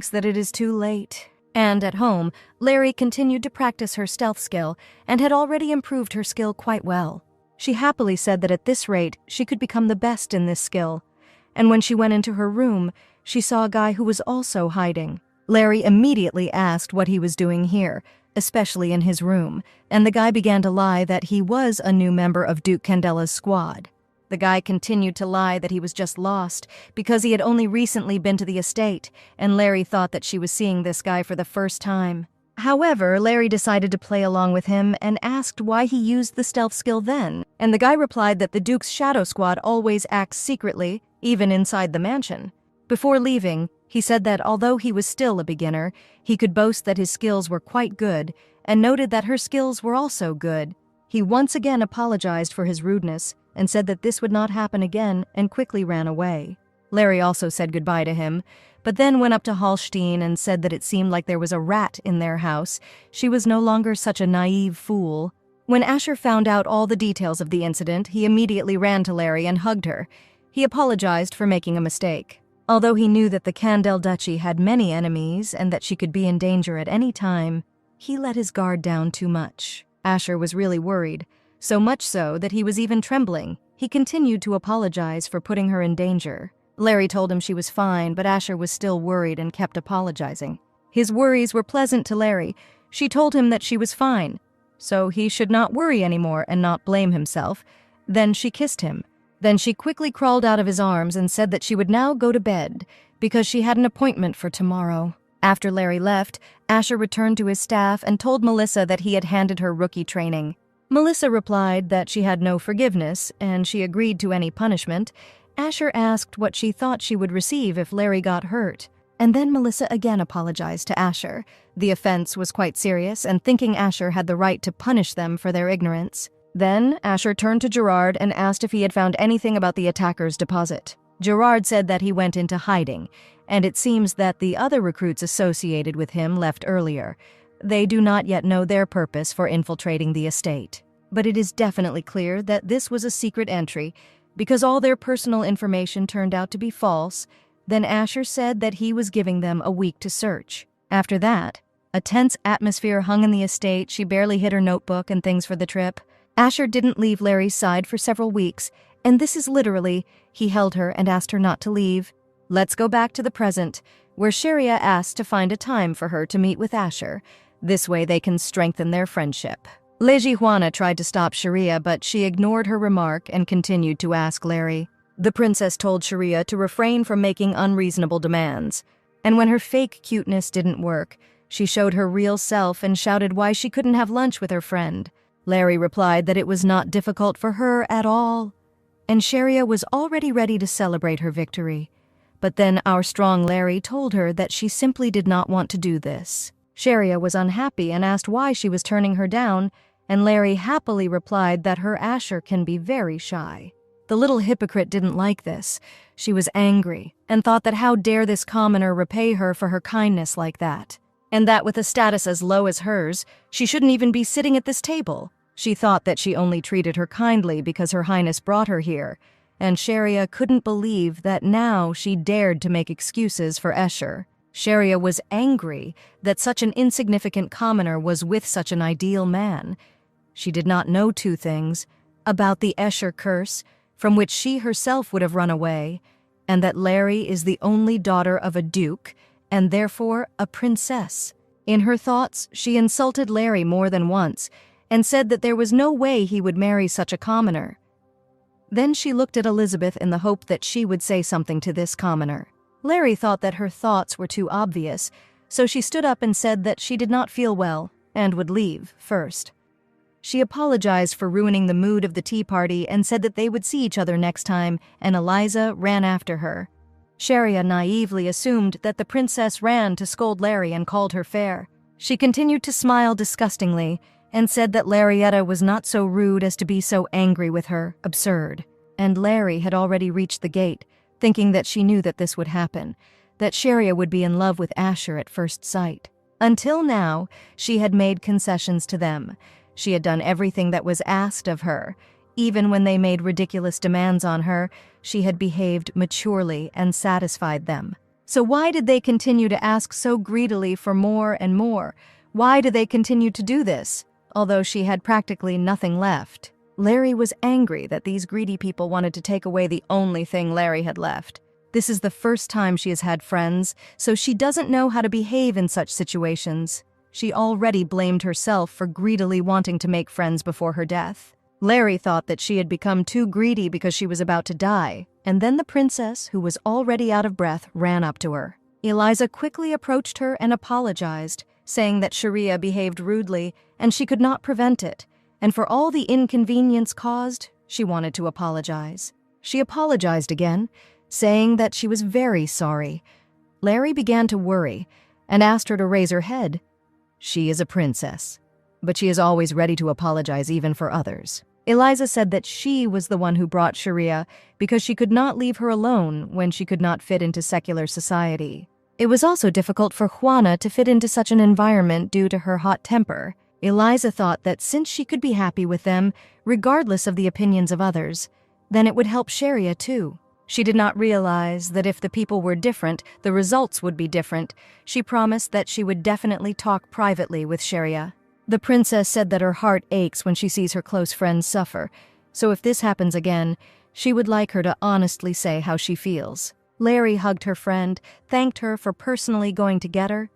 that it is too late. And at home, Larry continued to practice her stealth skill and had already improved her skill quite well. She happily said that at this rate, she could become the best in this skill. And when she went into her room, she saw a guy who was also hiding. Larry immediately asked what he was doing here, especially in his room, and the guy began to lie that he was a new member of Duke Candela's squad. The guy continued to lie that he was just lost because he had only recently been to the estate, and Larry thought that she was seeing this guy for the first time. However, Larry decided to play along with him and asked why he used the stealth skill then, and the guy replied that the Duke's shadow squad always acts secretly, even inside the mansion. Before leaving, he said that although he was still a beginner, he could boast that his skills were quite good, and noted that her skills were also good. He once again apologized for his rudeness, and said that this would not happen again, and quickly ran away. Larry also said goodbye to him, but then went up to Hallstein and said that it seemed like there was a rat in their house. She was no longer such a naive fool. When Asher found out all the details of the incident, he immediately ran to Larry and hugged her. He apologized for making a mistake. Although he knew that the Candel Duchy had many enemies and that she could be in danger at any time, he let his guard down too much. Asher was really worried. So much so that he was even trembling. He continued to apologize for putting her in danger. Larry told him she was fine, but Asher was still worried and kept apologizing. His worries were pleasant to Larry. She told him that she was fine, so he should not worry anymore and not blame himself. Then she kissed him. Then she quickly crawled out of his arms and said that she would now go to bed because she had an appointment for tomorrow. After Larry left, Asher returned to his staff and told Melissa that he had handed her rookie training. Melissa replied that she had no forgiveness, and she agreed to any punishment. Asher asked what she thought she would receive if Larry got hurt, and then Melissa again apologized to Asher. The offense was quite serious, and thinking Asher had the right to punish them for their ignorance. Then Asher turned to Gerard and asked if he had found anything about the attacker's deposit. Gerard said that he went into hiding, and it seems that the other recruits associated with him left earlier. They do not yet know their purpose for infiltrating the estate. But it is definitely clear that this was a secret entry, because all their personal information turned out to be false. Then Asher said that he was giving them a week to search. After that, a tense atmosphere hung in the estate. She barely hid her notebook and things for the trip. Asher didn't leave Larry's side for several weeks, and this is literally, he held her and asked her not to leave. Let's go back to the present, where Sharia asked to find a time for her to meet with Asher. This way they can strengthen their friendship. Lady Juana tried to stop Sharia, but she ignored her remark and continued to ask Larry. The princess told Sharia to refrain from making unreasonable demands, and when her fake cuteness didn't work, she showed her real self and shouted why she couldn't have lunch with her friend. Larry replied that it was not difficult for her at all, and Sharia was already ready to celebrate her victory. But then our strong Larry told her that she simply did not want to do this. Sharia was unhappy and asked why she was turning her down, and Larry happily replied that her Asher can be very shy. The little hypocrite didn't like this. She was angry and thought that how dare this commoner repay her for her kindness like that, and that with a status as low as hers, she shouldn't even be sitting at this table. She thought that she only treated her kindly because Her Highness brought her here, and Sharia couldn't believe that now she dared to make excuses for Escher. Sharia was angry that such an insignificant commoner was with such an ideal man. She did not know two things: about the Escher curse, from which she herself would have run away, and that Larry is the only daughter of a duke, and therefore a princess. In her thoughts, she insulted Larry more than once, and said that there was no way he would marry such a commoner. Then she looked at Elizabeth in the hope that she would say something to this commoner. Larry thought that her thoughts were too obvious, so she stood up and said that she did not feel well and would leave first. She apologized for ruining the mood of the tea party and said that they would see each other next time, and Eliza ran after her. Sharia naively assumed that the princess ran to scold Larry and called her fair. She continued to smile disgustingly and said that Larietta was not so rude as to be so angry with her, absurd. And Larry had already reached the gate, thinking that she knew that this would happen, that Sharia would be in love with Asher at first sight. Until now, she had made concessions to them. She had done everything that was asked of her. Even when they made ridiculous demands on her, she had behaved maturely and satisfied them. So why did they continue to ask so greedily for more and more? Why did they continue to do this, although she had practically nothing left? Larry was angry that these greedy people wanted to take away the only thing Larry had left. This is the first time she has had friends, so she doesn't know how to behave in such situations. She already blamed herself for greedily wanting to make friends before her death. Larry thought that she had become too greedy because she was about to die, and then the princess, who was already out of breath, ran up to her. Eliza quickly approached her and apologized, saying that Sharia behaved rudely and she could not prevent it, and for all the inconvenience caused, she wanted to apologize. She apologized again, saying that she was very sorry. Larry began to worry and asked her to raise her head. She is a princess, but she is always ready to apologize even for others. Eliza said that she was the one who brought Sharia because she could not leave her alone when she could not fit into secular society. It was also difficult for Juana to fit into such an environment due to her hot temper. Eliza thought that since she could be happy with them, regardless of the opinions of others, then it would help Sharia too. She did not realize that if the people were different, the results would be different. She promised that she would definitely talk privately with Sharia. The princess said that her heart aches when she sees her close friends suffer, so if this happens again, she would like her to honestly say how she feels. Larry hugged her friend, thanked her for personally going to get her.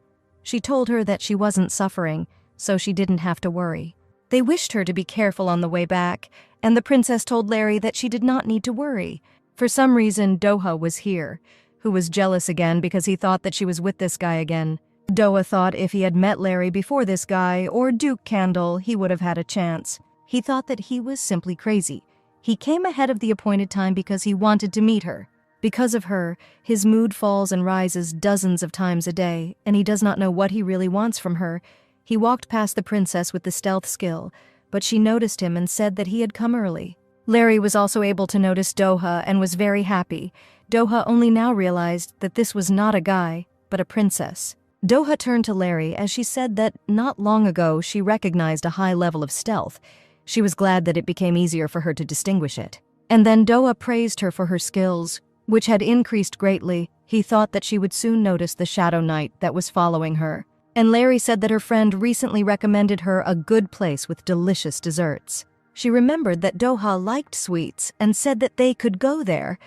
She told her that she wasn't suffering, so she didn't have to worry. They wished her to be careful on the way back, and the princess told Larry that she did not need to worry. For some reason, Doha was here, who was jealous again because he thought that she was with this guy again. Doha thought if he had met Larry before this guy, or Duke Candle, he would have had a chance. He thought that he was simply crazy. He came ahead of the appointed time because he wanted to meet her. Because of her, his mood falls and rises dozens of times a day, and he does not know what he really wants from her. He walked past the princess with the stealth skill, but she noticed him and said that he had come early. Larry was also able to notice Doha and was very happy. Doha only now realized that this was not a guy, but a princess. Doha turned to Larry as she said that not long ago she recognized a high level of stealth. She was glad that it became easier for her to distinguish it. And then Doha praised her for her skills, which had increased greatly. He thought that she would soon notice the shadow knight that was following her. And Larry said that her friend recently recommended her a good place with delicious desserts. She remembered that Doha liked sweets and said that they could go there.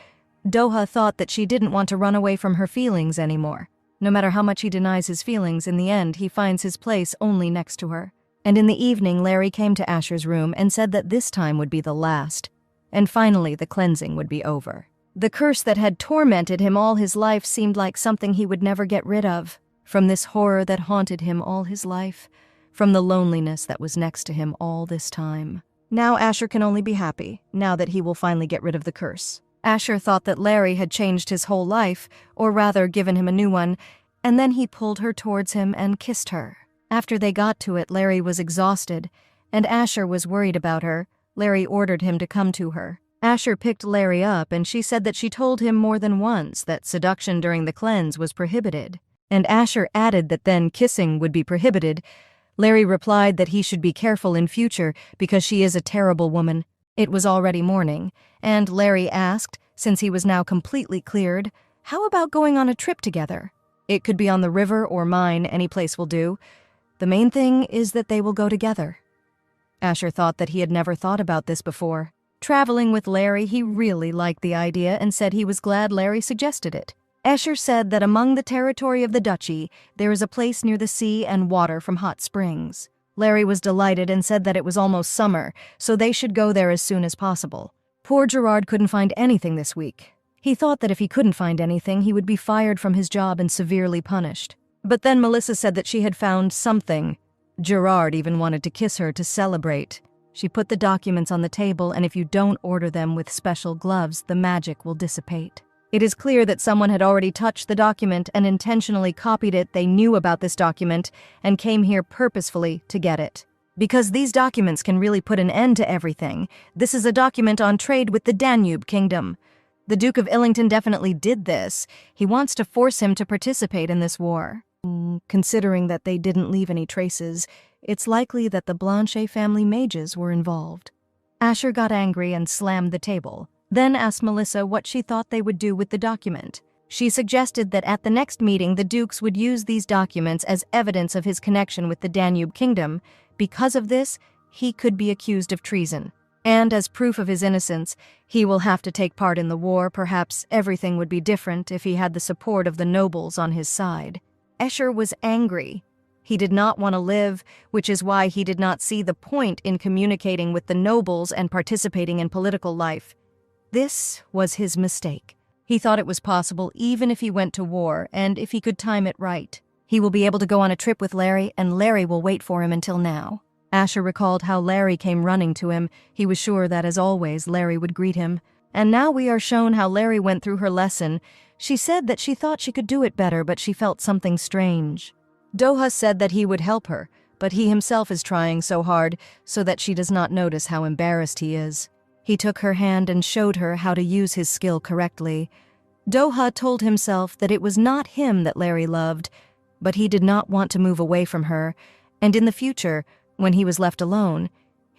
Doha thought that she didn't want to run away from her feelings anymore. No matter how much he denies his feelings, in the end he finds his place only next to her. And in the evening, Larry came to Asher's room and said that this time would be the last. And finally, the cleansing would be over. The curse that had tormented him all his life seemed like something he would never get rid of. From this horror that haunted him all his life, from the loneliness that was next to him all this time. Now Asher can only be happy, now that he will finally get rid of the curse. Asher thought that Larry had changed his whole life, or rather given him a new one, and then he pulled her towards him and kissed her. After they got to it, Larry was exhausted, and Asher was worried about her. Larry ordered him to come to her. Asher picked Larry up, and she said that she told him more than once that seduction during the cleanse was prohibited. And Asher added that then kissing would be prohibited. Larry replied that he should be careful in future because she is a terrible woman. It was already morning, and Larry asked, since he was now completely cleared, how about going on a trip together? It could be on the river or mine, any place will do. The main thing is that they will go together. Asher thought that he had never thought about this before. Traveling with Larry, he really liked the idea and said he was glad Larry suggested it. Asher said that among the territory of the duchy, there is a place near the sea and water from hot springs. Larry was delighted and said that it was almost summer, so they should go there as soon as possible. Poor Gerard couldn't find anything this week. He thought that if he couldn't find anything, he would be fired from his job and severely punished. But then Melissa said that she had found something. Gerard even wanted to kiss her to celebrate. She put the documents on the table, and if you don't order them with special gloves, the magic will dissipate. It is clear that someone had already touched the document and intentionally copied it. They knew about this document and came here purposefully to get it. Because these documents can really put an end to everything. This is a document on trade with the Danube Kingdom. The Duke of Illington definitely did this. He wants to force him to participate in this war. Considering that they didn't leave any traces, it's likely that the Blanchet family mages were involved. Asher got angry and slammed the table. Then asked Melissa what she thought they would do with the document. She suggested that at the next meeting the dukes would use these documents as evidence of his connection with the Danube Kingdom. Because of this, he could be accused of treason. And as proof of his innocence, he will have to take part in the war. Perhaps everything would be different if he had the support of the nobles on his side. Escher was angry. He did not want to live, which is why he did not see the point in communicating with the nobles and participating in political life. This was his mistake. He thought it was possible even if he went to war and if he could time it right. He will be able to go on a trip with Larry, and Larry will wait for him until now. Asher recalled how Larry came running to him. He was sure that, as always, Larry would greet him. And now we are shown how Larry went through her lesson. She said that she thought she could do it better, but she felt something strange. Doha said that he would help her, but he himself is trying so hard so that she does not notice how embarrassed he is. He took her hand and showed her how to use his skill correctly. Doha told himself that it was not him that Larry loved, but he did not want to move away from her, and in the future, when he was left alone,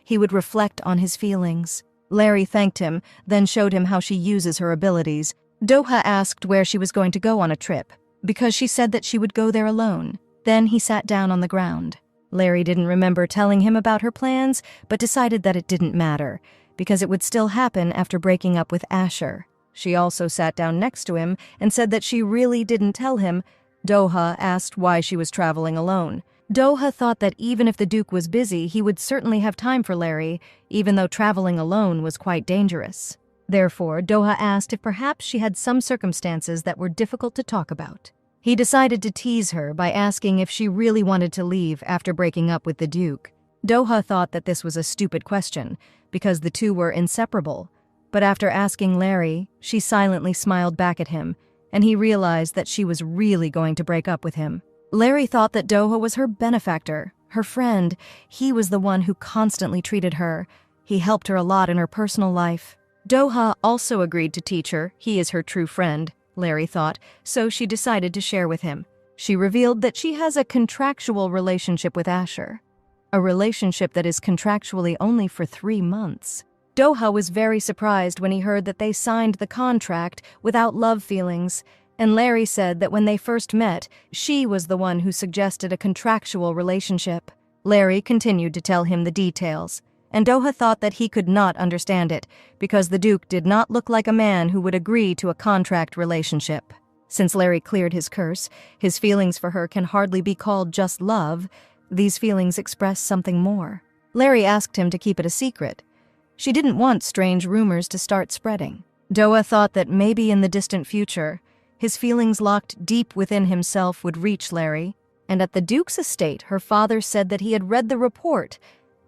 he would reflect on his feelings. Larry thanked him, then showed him how she uses her abilities. Doha asked where she was going to go on a trip, because she said that she would go there alone. Then he sat down on the ground. Larry didn't remember telling him about her plans, but decided that it didn't matter, because it would still happen after breaking up with Asher. She also sat down next to him and said that she really didn't tell him. Doha asked why she was traveling alone. Doha thought that even if the Duke was busy, he would certainly have time for Larry, even though traveling alone was quite dangerous. Therefore, Doha asked if perhaps she had some circumstances that were difficult to talk about. He decided to tease her by asking if she really wanted to leave after breaking up with the Duke. Doha thought that this was a stupid question, because the two were inseparable. But after asking Larry, she silently smiled back at him, and he realized that she was really going to break up with him. Larry thought that Doha was her benefactor, her friend. He was the one who constantly treated her. He helped her a lot in her personal life. Doha also agreed to teach her. He is her true friend, Larry thought, so she decided to share with him. She revealed that she has a contractual relationship with Asher. A relationship that is contractually only for 3 months. Doha was very surprised when he heard that they signed the contract without love feelings, and Larry said that when they first met, she was the one who suggested a contractual relationship. Larry continued to tell him the details, and Doha thought that he could not understand it, because the Duke did not look like a man who would agree to a contract relationship. Since Larry cleared his curse, his feelings for her can hardly be called just love. These feelings express something more. Larry asked him to keep it a secret. She didn't want strange rumors to start spreading. Doha thought that maybe in the distant future, his feelings locked deep within himself would reach Larry, and at the Duke's estate, her father said that he had read the report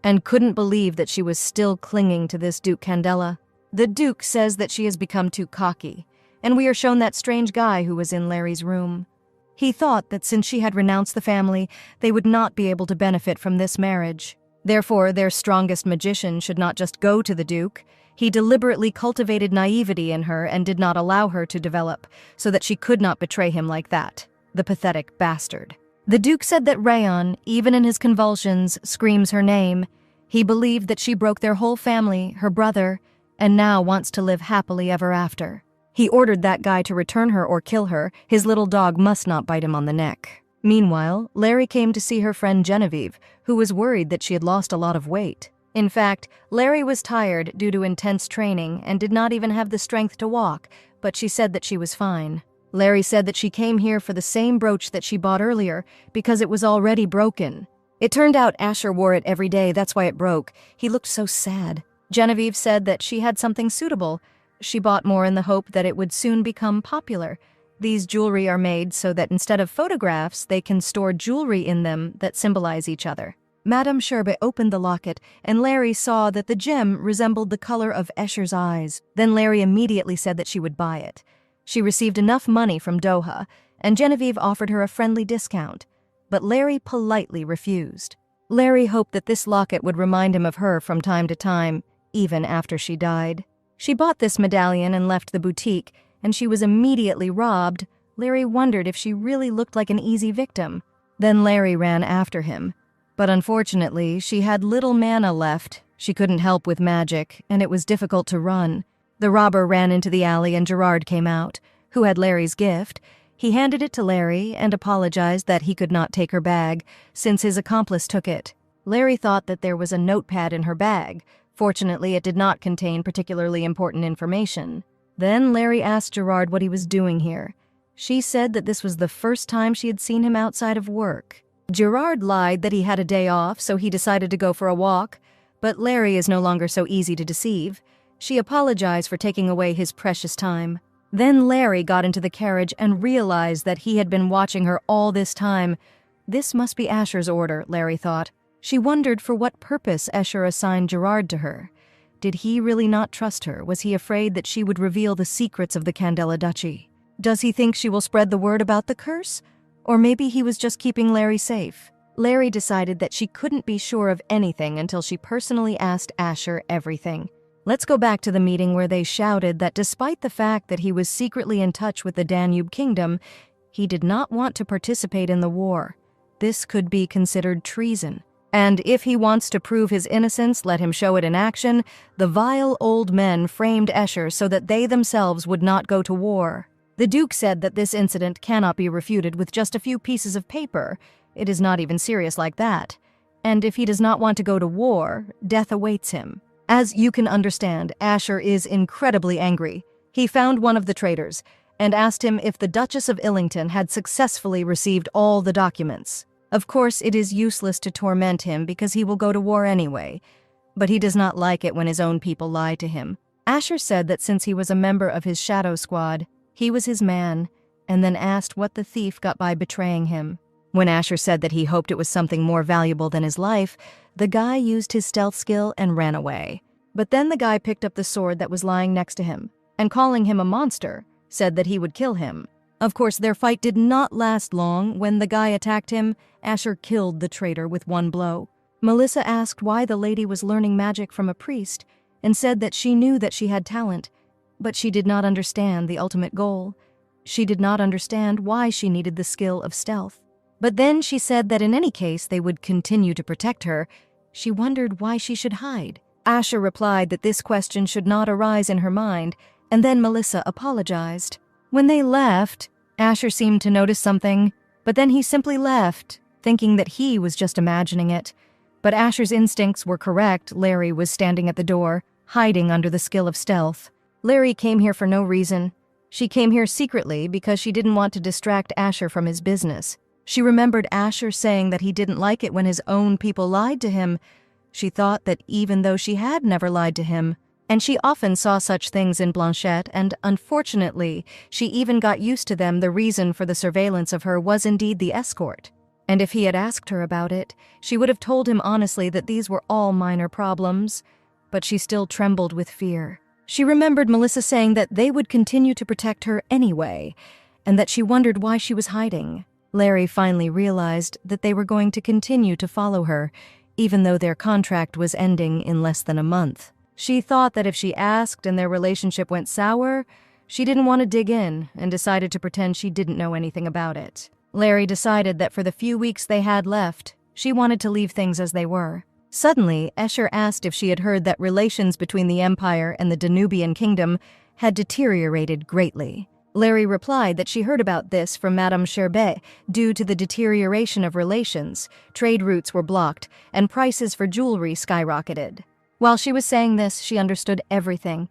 and couldn't believe that she was still clinging to this Duke Candela. The Duke says that she has become too cocky, and we are shown that strange guy who was in Larry's room. He thought that since she had renounced the family, they would not be able to benefit from this marriage. Therefore, their strongest magician should not just go to the Duke. He deliberately cultivated naivety in her and did not allow her to develop, so that she could not betray him like that. The pathetic bastard. The Duke said that Rayon, even in his convulsions, screams her name. He believed that she broke their whole family, her brother, and now wants to live happily ever after. He ordered that guy to return her or kill her. His little dog must not bite him on the neck. Meanwhile, Larry came to see her friend Genevieve, who was worried that she had lost a lot of weight. In fact, Larry was tired due to intense training and did not even have the strength to walk, but she said that she was fine. Larry said that she came here for the same brooch that she bought earlier because it was already broken. It turned out Asher wore it every day, that's why it broke. He looked so sad. Genevieve said that she had something suitable. She bought more in the hope that it would soon become popular. These jewelry are made so that instead of photographs, they can store jewelry in them that symbolize each other. Madame Sherbe opened the locket, and Larry saw that the gem resembled the color of Escher's eyes. Then Larry immediately said that she would buy it. She received enough money from Doha, and Genevieve offered her a friendly discount, but Larry politely refused. Larry hoped that this locket would remind him of her from time to time, even after she died. She bought this medallion and left the boutique, and she was immediately robbed. Larry wondered if she really looked like an easy victim. Then Larry ran after him. But unfortunately, she had little mana left. She couldn't help with magic, and it was difficult to run. The robber ran into the alley and Gerard came out. who had Larry's gift. He handed it to Larry and apologized that he could not take her bag, since his accomplice took it. Larry thought that there was a notepad in her bag. Fortunately, it did not contain particularly important information. Then Larry asked Gerard what he was doing here. She said that this was the first time she had seen him outside of work. Gerard lied that he had a day off, so he decided to go for a walk. But Larry is no longer so easy to deceive. She apologized for taking away his precious time. Then Larry got into the carriage and realized that he had been watching her all this time. This must be Asher's order, Larry thought. She wondered for what purpose Escher assigned Gerard to her. Did he really not trust her? Was he afraid that she would reveal the secrets of the Candela Duchy? Does he think she will spread the word about the curse? Or maybe he was just keeping Larry safe? Larry decided that she couldn't be sure of anything until she personally asked Asher everything. Let's go back to the meeting where they shouted that despite the fact that he was secretly in touch with the Danube Kingdom, he did not want to participate in the war. This could be considered treason. And if he wants to prove his innocence, let him show it in action. The vile old men framed Escher so that they themselves would not go to war. The Duke said that this incident cannot be refuted with just a few pieces of paper. It is not even serious like that. And if he does not want to go to war, death awaits him. As you can understand, Asher is incredibly angry. He found one of the traitors and asked him if the Duchess of Illington had successfully received all the documents. Of course, it is useless to torment him because he will go to war anyway, but he does not like it when his own people lie to him. Asher said that since he was a member of his shadow squad, he was his man, and then asked what the thief got by betraying him. When Asher said that he hoped it was something more valuable than his life, the guy used his stealth skill and ran away. But then the guy picked up the sword that was lying next to him, and calling him a monster, said that he would kill him. Of course, their fight did not last long. When the guy attacked him, Asher killed the traitor with one blow. Melissa asked why the lady was learning magic from a priest, and said that she knew that she had talent, but she did not understand the ultimate goal. She did not understand why she needed the skill of stealth. But then she said that in any case they would continue to protect her. She wondered why she should hide. Asher replied that this question should not arise in her mind, and then Melissa apologized. When they left, Asher seemed to notice something, but then he simply left, thinking that he was just imagining it. But Asher's instincts were correct. Larry was standing at the door, hiding under the skill of stealth. Larry came here for no reason. She came here secretly because she didn't want to distract Asher from his business. She remembered Asher saying that he didn't like it when his own people lied to him. She thought that even though she had never lied to him, and she often saw such things in Blanchette, and unfortunately, she even got used to them, the reason for the surveillance of her was indeed the escort. And if he had asked her about it, she would have told him honestly that these were all minor problems, but she still trembled with fear. She remembered Melissa saying that they would continue to protect her anyway, and that she wondered why she was hiding. Larry finally realized that they were going to continue to follow her, even though their contract was ending in less than a month. She thought that if she asked and their relationship went sour, she didn't want to dig in and decided to pretend she didn't know anything about it. Larry decided that for the few weeks they had left, she wanted to leave things as they were. Suddenly, Escher asked if she had heard that relations between the Empire and the Danubian Kingdom had deteriorated greatly. Larry replied that she heard about this from Madame Sherbet. Due to the deterioration of relations, trade routes were blocked and prices for jewelry skyrocketed. While she was saying this, she understood everything,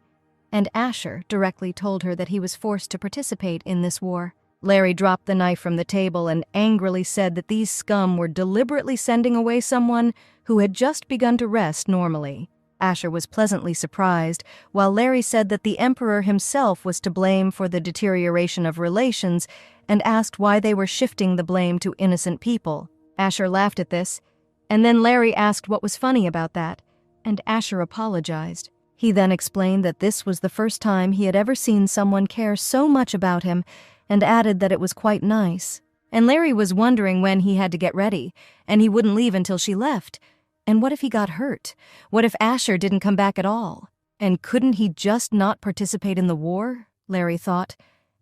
and Asher directly told her that he was forced to participate in this war. Larry dropped the knife from the table and angrily said that these scum were deliberately sending away someone who had just begun to rest normally. Asher was pleasantly surprised, while Larry said that the Emperor himself was to blame for the deterioration of relations and asked why they were shifting the blame to innocent people. Asher laughed at this, and then Larry asked what was funny about that, and Asher apologized. He then explained that this was the first time he had ever seen someone care so much about him, and added that it was quite nice. And Larry was wondering when he had to get ready, and he wouldn't leave until she left. And what if he got hurt? What if Asher didn't come back at all? And couldn't he just not participate in the war? Larry thought.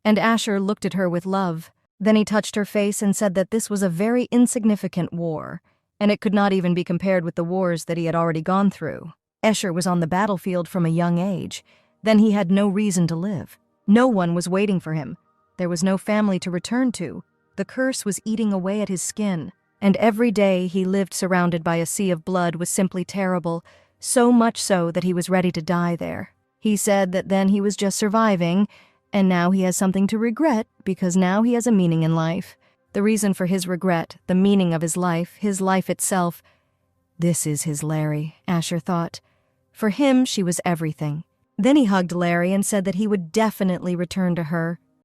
And Asher looked at her with love. Then he touched her face and said that this was a very insignificant war, and it could not even be compared with the wars that he had already gone through. Escher was on the battlefield from a young age. Then he had no reason to live. No one was waiting for him. There was no family to return to. The curse was eating away at his skin. And every day he lived surrounded by a sea of blood was simply terrible, so much so that he was ready to die there. He said that then he was just surviving, and now he has something to regret because now he has a meaning in life. The reason for his regret, the meaning of his life itself. This is his Larry, Asher thought. For him, she was everything. Then he hugged Larry and said that he would definitely return to her.